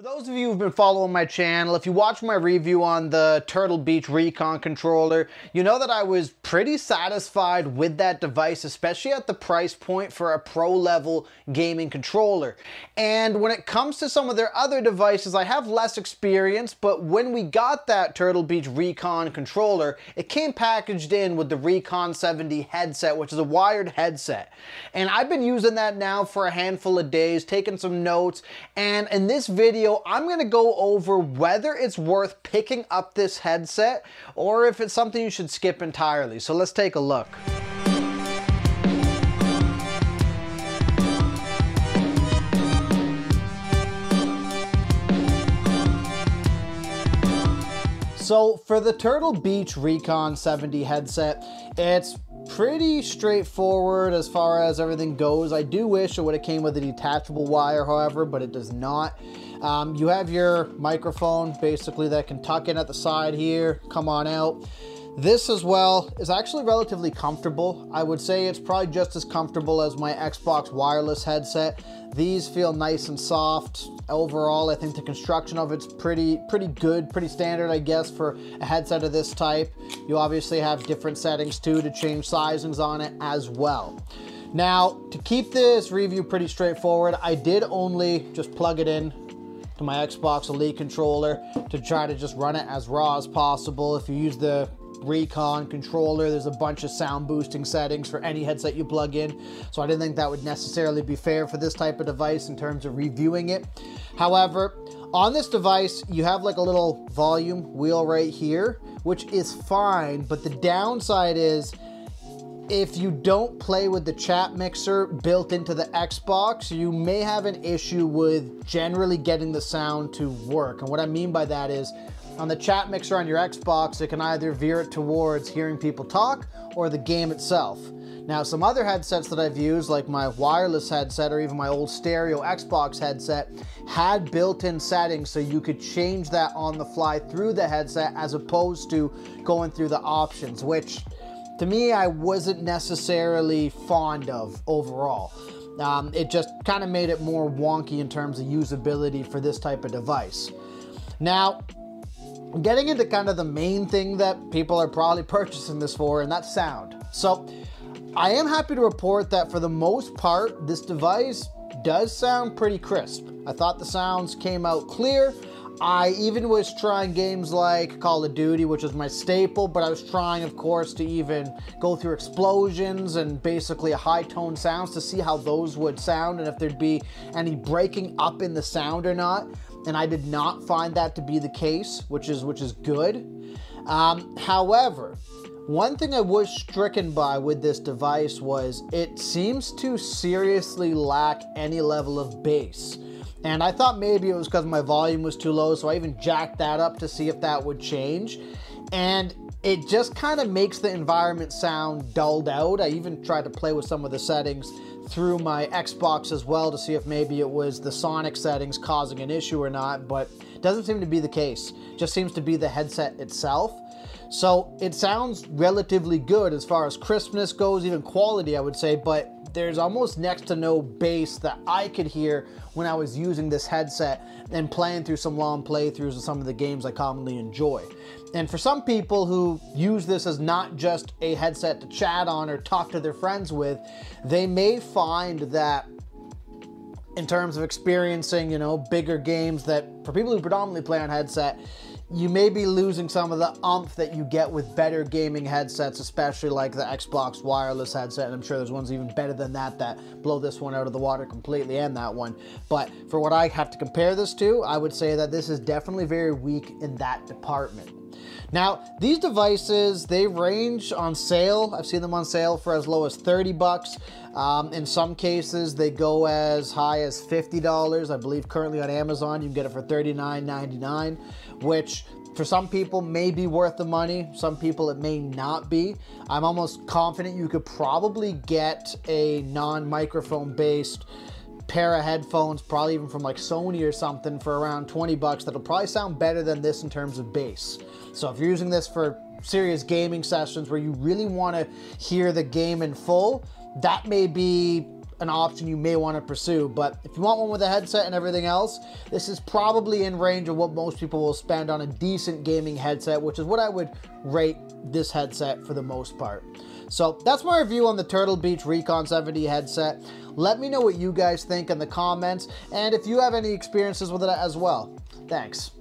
For those of you who've been following my channel, if you watched my review on the Turtle Beach Recon controller, you know that I was pretty satisfied with that device, especially at the price point for a pro-level gaming controller. And when it comes to some of their other devices, I have less experience, but when we got that Turtle Beach Recon controller, it came packaged in with the Recon 70 headset, which is a wired headset. And I've been using that now for a handful of days, taking some notes, and in this video, I'm going to go over whether it's worth picking up this headset or if it's something you should skip entirely. So let's take a look. So for the Turtle Beach Recon 70 headset, it's pretty straightforward as far as everything goes. I do wish it would have came with a detachable wire, however, but it does not. You have your microphone basically that can tuck in at the side here, come on out. This as well is actually relatively comfortable. I would say it's probably just as comfortable as my Xbox wireless headset. These feel nice and soft. Overall, I think the construction of it's pretty good, pretty standard, I guess, for a headset of this type. You obviously have different settings too to change sizings on it as well. Now, to keep this review pretty straightforward, I did only just plug it in to my Xbox Elite controller to try to just run it as raw as possible. If you use the Recon controller, there's a bunch of sound boosting settings for any headset you plug in, so I didn't think that would necessarily be fair for this type of device in terms of reviewing it. However, on this device, you have like a little volume wheel right here, which is fine, but the downside is if you don't play with the chat mixer built into the Xbox, you may have an issue with generally getting the sound to work. And what I mean by that is, on the chat mixer on your Xbox, it can either veer it towards hearing people talk or the game itself. Now, some other headsets that I've used, like my wireless headset or even my old stereo Xbox headset, had built-in settings so you could change that on the fly through the headset as opposed to going through the options, which to me, I wasn't necessarily fond of overall. It just kind of made it more wonky in terms of usability for this type of device. Now, getting into kind of the main thing that people are probably purchasing this for, and that's sound. So I am happy to report that for the most part, this device does sound pretty crisp. I thought the sounds came out clear. I even was trying games like Call of Duty, which is my staple, but I was trying, of course, to even go through explosions and basically high-tone sounds to see how those would sound and if there'd be any breaking up in the sound or not. And I did not find that to be the case, which is good. However, one thing I was stricken by with this device was it seems to seriously lack any level of bass. And I thought maybe it was because my volume was too low, so I even jacked that up to see if that would change. And it just kind of makes the environment sound dulled out. I even tried to play with some of the settings through my Xbox as well to see if maybe it was the sonic settings causing an issue or not, but it doesn't seem to be the case. It just seems to be the headset itself. So it sounds relatively good as far as crispness goes, even quality I would say, but there's almost next to no bass that I could hear when I was using this headset and playing through some long playthroughs of some of the games I commonly enjoy. And for some people who use this as not just a headset to chat on or talk to their friends with, they may find that in terms of experiencing, bigger games, that for people who predominantly play on headset, you may be losing some of the oomph that you get with better gaming headsets, especially like the Xbox wireless headset, and I'm sure there's ones even better than that that blow this one out of the water completely, and that one. But for what I have to compare this to, I would say that this is definitely very weak in that department. Now, these devices, they range on sale. I've seen them on sale for as low as 30 bucks. In some cases, they go as high as $50. I believe currently on Amazon, you can get it for $39.99, which for some people may be worth the money. Some people it may not be. I'm almost confident you could probably get a non-microphone based pair of headphones, probably even from like Sony or something, for around 20 bucks. That'll probably sound better than this in terms of bass. So if you're using this for serious gaming sessions where you really want to hear the game in full, that may be an option you may want to pursue. But if you want one with a headset and everything else, this is probably in range of what most people will spend on a decent gaming headset, which is what I would rate this headset for the most part. So that's my review on the Turtle Beach Recon 70 headset. Let me know what you guys think in the comments, and if you have any experiences with it as well. Thanks.